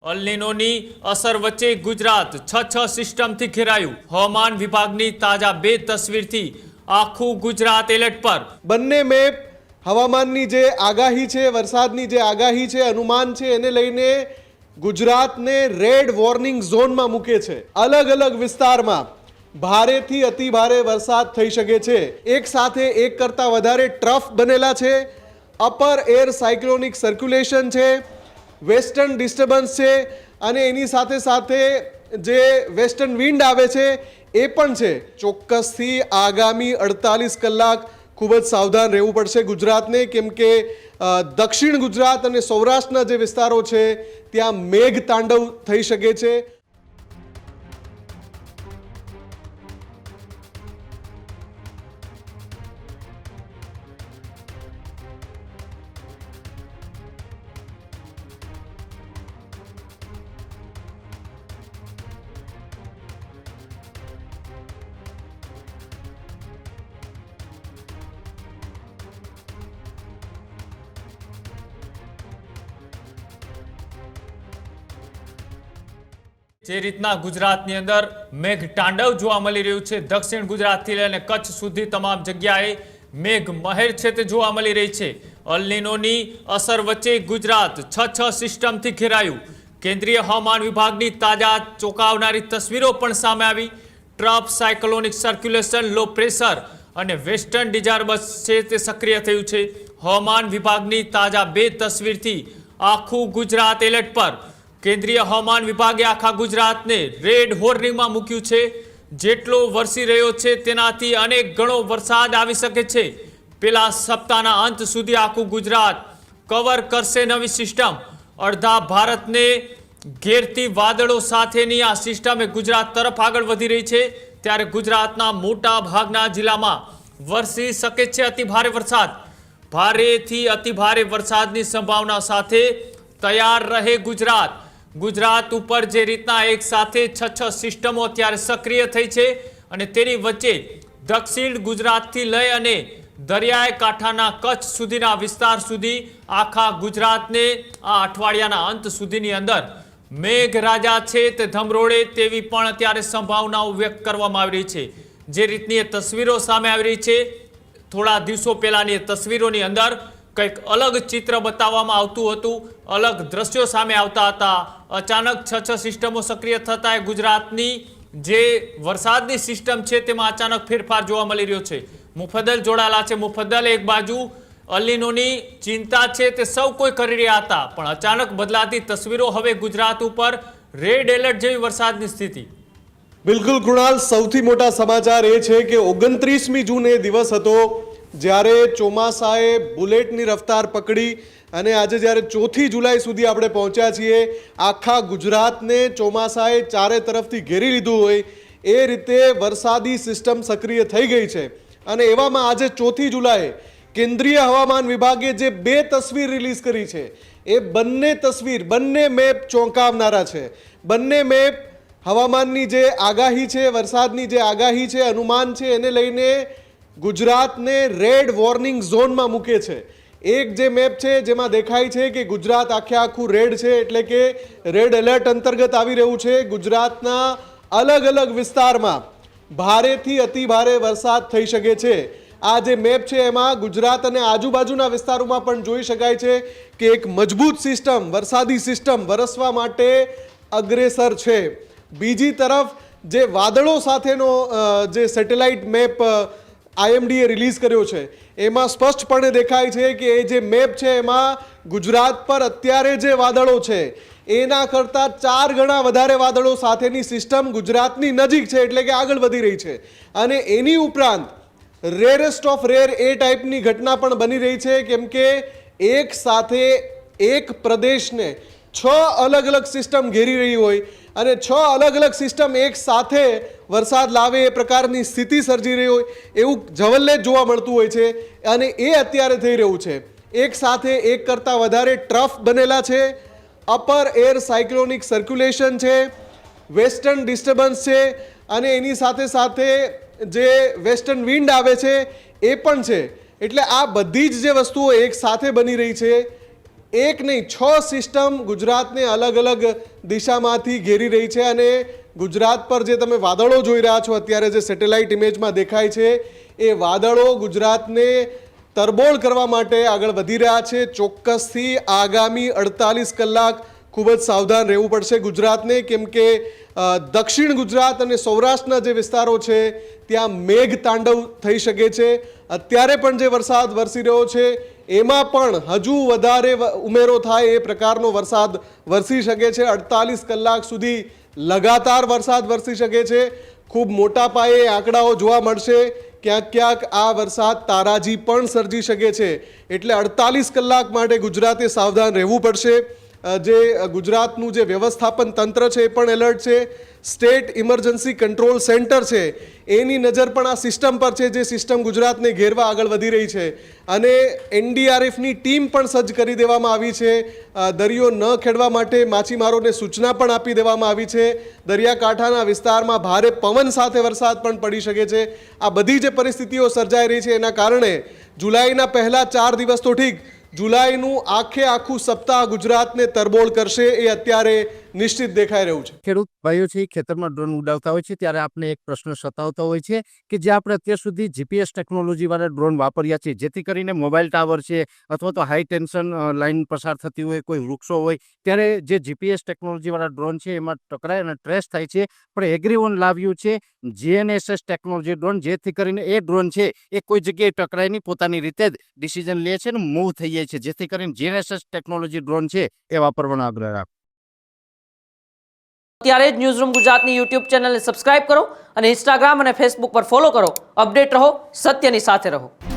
અલનીનોની અસર વચ્ચે ગુજરાત છ સિસ્ટમથી ઘેરાયું। હવામાન વિભાગની તાજા 2 તસવીરથી આખું ગુજરાત એલર્ટ પર। બંને મેપ હવામાનની જે આગાહી છે, વરસાદની જે આગાહી છે, અનુમાન છે, એને લઈને ગુજરાતને રેડ વોર્નિંગ ઝોનમાં મૂકે છે। અલગ અલગ વિસ્તારમાં ભારેથી અતિ ભારે વરસાદ થઈ શકે છે। એક સાથે એક કરતાં વધારે ટ્રફ બનેલા છે। અપર એર સાયક્લોનિક સર્ક્યુલેશન છે, વેસ્ટર્ન ડિસ્ટર્બન્સ છે, અને એની સાથે સાથે જે વેસ્ટર્ન વિન્ડ આવે છે એ પણ છે। ચોક્કસથી આગામી 48 કલાક ખૂબ જ સાવધાન રહેવું પડશે ગુજરાતને, કેમ કે દક્ષિણ ગુજરાત અને સૌરાષ્ટ્રના જે વિસ્તારો છે ત્યાં મેઘ તાંડવ થઈ શકે છે। જે રીતના ગુજરાતની અંદર મેઘ તાંડવ જોવા મળી રહ્યું છે, દક્ષિણ ગુજરાતથી લઈને કચ્છ સુધી તમામ જગ્યાએ મેઘ મહેર છે તે જોવા મળી રહી છે। અલનીનોની અસર વચ્ચે ગુજરાત છ સિસ્ટમથી ઘેરાયું। કેન્દ્રીય હવામાન વિભાગની તાજા ચોંકાવનારી તસવીરો પણ સામે આવી। Trough, cyclonic circulation, low pressure અને વેસ્ટર્ન ડિસ્ટર્બન્સ છે તે સક્રિય થયું છે। હવામાન વિભાગની તાજા 2 તસવીરથી આખું ગુજરાત એલર્ટ પર। કેન્દ્રીય હવામાન વિભાગે આખા ગુજરાતને રેડ વોર્નિંગમાં મૂક્યું છે। જેટલો વરસી રહ્યો છે તેનાથી અનેક ગણો વરસાદ આવી શકે છે। પેલા સપ્તાહના અંત સુધી આખું ગુજરાત કવર કરશે નવી સિસ્ટમ। અડધા ભારતને ઘેરતી વાદળો સાથેની આ સિસ્ટમ ગુજરાત તરફ આગળ વધી રહી છે, ત્યારે ગુજરાતના મોટા ભાગના જિલ્લામાં વરસી શકે છે અતિભારે વરસાદ। ભારેથી અતિભારે વરસાદની સંભાવના સાથે તૈયાર રહે ગુજરાત। ગુજરાત ઉપર જે રીતના એક સાથે છ સિસ્ટમો અત્યારે સક્રિય થઈ છે, અને તેની વચ્ચે દક્ષિણ ગુજરાતથી લઈ અને દરિયાઈ કાંઠાના કચ્છ સુધીના વિસ્તાર સુધી આખા ગુજરાતને આ અઠવાડિયાના અંત સુધીની અંદર મેઘરાજા છે તે ધમરોળે તેવી પણ અત્યારે સંભાવનાઓ વ્યક્ત કરવામાં આવી રહી છે। જે રીતની એ તસવીરો સામે આવી રહી છે, થોડા દિવસો પહેલાની એ તસવીરોની અંદર કંઈક અલગ ચિત્ર બતાવવામાં આવતું હતું, અલગ દ્રશ્યો સામે આવતા હતા। અચાનક છ સિસ્ટમો સક્રિય થતા એ ગુજરાતની જે વરસાદની સિસ્ટમ છે તેમાં અચાનક ફેરફાર જોવા મળી રહ્યો છે। મુફદ્દલ જોડાયેલા છે। મુફદ્દલ, એક બાજુ અલનીનોની ચિંતા છે તે સૌ કોઈ કરી રહ્યા હતા, પણ અચાનક બદલાતી તસવીરો હવે ગુજરાત ઉપર રેડ એલર્ટ જેવી વરસાદની સ્થિતિ। બિલકુલ કૃણાલ, સૌથી મોટા સમાચાર એ છે કે 29મી જૂન એ દિવસ હતો જ્યારે ચોમાસાએ બુલેટની રફતાર પકડી, અને આજે જ્યારે 4થી જુલાઈ સુધી આપણે પહોંચ્યા છીએ, આખા ગુજરાતને ચોમાસાએ ચારે તરફથી ઘેરી લીધું હોય એ રીતે વરસાદી સિસ્ટમ સક્રિય થઈ ગઈ છે। અને એવામાં આજે 4થી જુલાઈએ કેન્દ્રીય હવામાન વિભાગે જે 2 તસવીર રિલીઝ કરી છે, એ બંને મેપ ચોંકાવનારા છે। બંને મેપ હવામાનની જે આગાહી છે, વરસાદની જે આગાહી છે, અનુમાન છે, એને લઈને ગુજરાતને રેડ વોર્નિંગ ઝોનમાં મૂકે છે। એક જે મેપ છે જેમાં દેખાય છે કે ગુજરાત આખું રેડ છે, એટલે કે રેડ એલર્ટ અંતર્ગત આવી રહ્યું છે। ગુજરાતના અલગ અલગ વિસ્તારમાં ભારેથી અતિ ભારે વરસાદ થઈ શકે છે। આ જે મેપ છે એમાં ગુજરાત અને આજુબાજુના વિસ્તારોમાં પણ જોઈ શકાય છે કે એક મજબૂત સિસ્ટમ, વરસાદી સિસ્ટમ વરસવા માટે અગ્રેસર છે। બીજી તરફ જે વાદળો સાથેનો જે સેટેલાઇટ મેપ IMDએ રિલીઝ કર્યો છે, એમાં સ્પષ્ટપણે દેખાય છે કે એ જે મેપ છે એમાં ગુજરાત પર અત્યારે જે વાદળો છે એના કરતાં 4 ગણા વધારે વાદળો સાથેની સિસ્ટમ ગુજરાતની નજીક છે, એટલે કે આગળ વધી રહી છે। અને એની ઉપરાંત રેરેસ્ટ ઓફ રેર એ ટાઈપની ઘટના પણ બની રહી છે, કેમ કે એક સાથે એક પ્રદેશને 6 અલગ અલગ સિસ્ટમ ઘેરી રહી હોય અને 6 અલગ અલગ સિસ્ટમ એક સાથે વરસાદ લાવે એ પ્રકારની સ્થિતિ સર્જી રહી હોય એવું જવલ્લે જોવા મળતું હોય છે, અને એ અત્યારે થઈ રહ્યું છે। એક સાથે એક કરતાં વધારે ટ્રફ બનેલા છે, અપર એર સાયક્લોનિક સર્ક્યુલેશન છે, વેસ્ટર્ન ડિસ્ટર્બન્સ છે, અને એની સાથે સાથે જે વેસ્ટર્ન વિન્ડ આવે છે એ પણ છે। એટલે આ બધી જ જે વસ્તુઓ એક સાથે બની રહી છે એક નહીં 6 સિસ્ટમ ગુજરાતને અલગ અલગ દિશામાંથી ઘેરી રહી છે અને ગુજરાત પર જે તમે વાદળો જોઈ રહ્યા છો અત્યારે જે સેટેલાઇટ ઇમેજમાં દેખાય છે એ વાદળો ગુજરાતને તરબોળ કરવા માટે આગળ વધી રહ્યા છે. ચોક્કસથી આગામી 48 કલાક ખૂબ જ સાવધાન રહેવું પડશે ગુજરાતને, કેમ કે દક્ષિણ ગુજરાત અને સૌરાષ્ટ્રના જે વિસ્તારો છે ત્યાં મેઘ તાંડવ થઈ શકે છે. અત્યારે પણ જે વરસાદ વરસી રહ્યો છે એમાં પણ હજુ વધારે ઉમેરો થાય એ પ્રકારનો વરસાદ વરસી શકે છે. 48 કલાક સુધી લગાતાર વરસાદ વરસી શકે છે. ખૂબ મોટા પાયે આંકડાઓ જોવા મળશે. ક્યાંક ક્યાંક આ વરસાદ તારાજી પણ સર્જી શકે છે. એટલે 48 કલાક માટે ગુજરાતે સાવધાન રહેવું પડશે. જે ગુજરાતનું જે વ્યવસ્થાપન તંત્ર છે એ પણ એલર્ટ છે. સ્ટેટ ઇમરજન્સી કંટ્રોલ સેન્ટર છે એની નજર પણ આ સિસ્ટમ પર છે, જે સિસ્ટમ ગુજરાતને ઘેરવા આગળ વધી રહી છે. અને એનડીઆરએફની ટીમ પણ સજ્જ કરી દેવામાં આવી છે. દરિયો ન ખેડવા માટે માછીમારોને સૂચના પણ આપી દેવામાં આવી છે. દરિયાકાંઠાના વિસ્તારમાં ભારે પવન સાથે વરસાદ પણ પડી શકે છે. આ બધી જે પરિસ્થિતિઓ સર્જાઈ રહી છે એના કારણે જુલાઈના પહેલા 4 દિવસ તો ઠીક, જુલાઈનું આખું સપ્તાહ ગુજરાતને તરબોળ કરશે એ અત્યારે નિશ્ચિત દેખાઈ રહ્યું છે. ખેડૂત ભાઈઓ છે ખેતરમાં ડ્રોન ઉડાવતા હોય છે ત્યારે આપણે એક પ્રશ્ન સતાવતો હોય છે કે જે આપણે અત્યાર સુધી જીપીએસ ટેકનોલોજીવાળા ડ્રોન વાપર્યા છે, જેથી કરીને મોબાઈલ ટાવર છે અથવા તો હાઈ ટેન્શન લાઇન પસાર થતી હોય, કોઈ વૃક્ષો હોય, ત્યારે જે જીપીએસ ટેકનોલોજીવાળા ડ્રોન છે એમાં ટકરાય અને ટ્રેસ થાય છે. પણ એગ્રીઓન લાવ્યું છે જીએનએસએસ ટેકનોલોજી ડ્રોન, જેથી કરીને એ ડ્રોન છે એ કોઈ જગ્યાએ ટકરાય નહીં, પોતાની રીતે જ ડિસિઝન લે છે અને મૂવ થઈ જાય છે. જેથી કરીને જીએનએસએસ ટેકનોલોજી ડ્રોન છે એ વાપરવાનો આગ્રહ રાખો. અત્યારે જ ન્યૂઝરૂમ ગુજરાતની યુટ્યુબ ચેનલને સબસ્ક્રાઇબ કરો અને ઇન્સ્ટાગ્રામ અને ફેસબુક પર ફોલો કરો. અપડેટ રહો, સત્યની સાથે રહો.